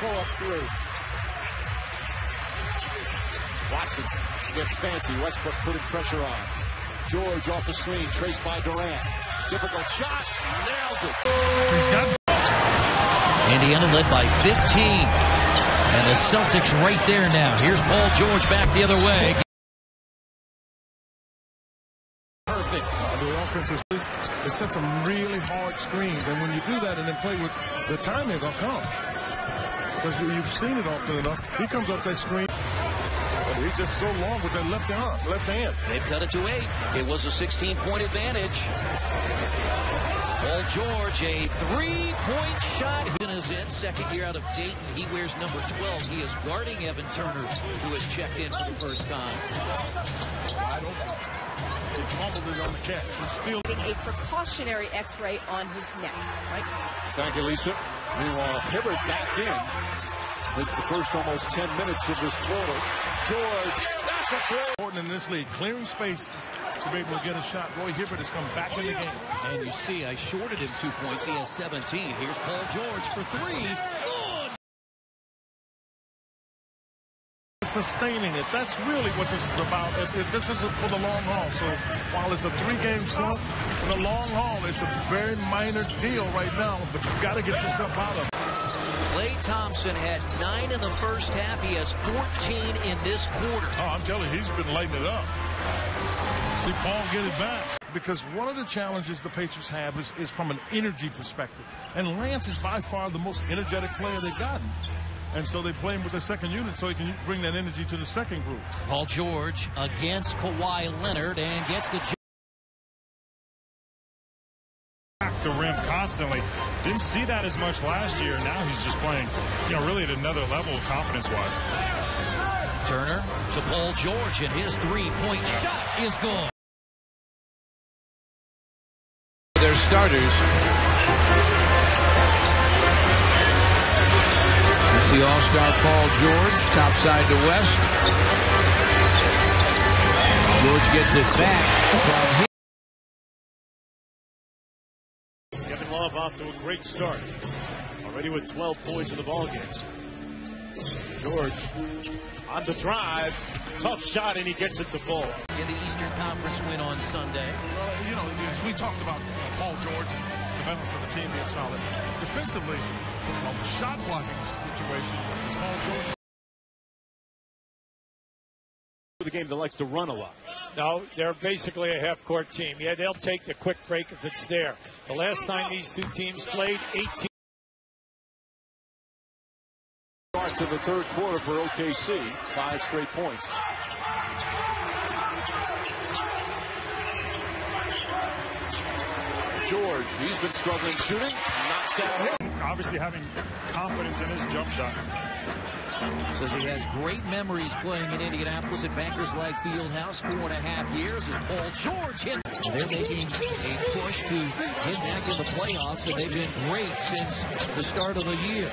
pull-up three. Watson gets fancy. Westbrook putting pressure on. George off the screen, traced by Durant. Difficult shot, nails it. He's got Indiana led by 15. And the Celtics right there now. Here's Paul George back the other way. Perfect. The offense is set some really hard screens. And when you do that and then play with the timing, they'll come. Because you've seen it often enough. He comes off that screen. He's just so long with that left hand. They've cut it to 8. It was a 16-point advantage. Paul George, a 3-point shot. He is in second year out of Dayton. He wears number 12. He is guarding Evan Turner, who has checked in for the first time. Wide open. He fumbled it on the catch. And still a precautionary X-ray on his neck. Right? Thank you, Lisa. Meanwhile, Hibbert back in. Missed the first almost 10 minutes of this quarter. George, that's a throw. Important in this league, clearing spaces to be able to get a shot. Roy Hibbert has come back in the game. And you see, I shorted him 2 points. He has 17. Here's Paul George for 3. Good. Sustaining it. That's really what this is about. This is for the long haul. So while it's a 3-game slump, in the long haul, it's a very minor deal right now. But you've got to get yourself out of it. Klay Thompson had 9 in the first half. He has 14 in this quarter. Oh, I'm telling you, he's been lighting it up. See Paul get it back. Because one of the challenges the Pacers have is from an energy perspective. And Lance is by far the most energetic player they've gotten. And so they play him with the second unit so he can bring that energy to the second group. Paul George against Kawhi Leonard and gets the the rim constantly. Didn't see that as much last year. Now he's just playing, really at another level confidence-wise. Turner to Paul George, and his 3-point shot is good. Their starters. It's the all-star Paul George, top side to West. George gets it back from him. Kevin Love off to a great start. Already with 12 points in the ballgame. George on the drive. Tough shot, and he gets it to fall. In the Eastern Conference win on Sunday. We talked about Paul George, the balance of the team being solid. Defensively, from a shot blocking situation, it's Paul George. The game that likes to run a lot. No, they're basically a half-court team. Yeah, they'll take the quick break if it's there. The last time these two teams played, 18. Start to the third quarter for OKC. 5 straight points. George, he's been struggling shooting. Knocks down. Obviously having confidence in his jump shot. Says he has great memories playing in Indianapolis at Bankers Life Fieldhouse. 4.5 years as Paul George hit. They're making a push to get back in the playoffs, and they've been great since the start of the year.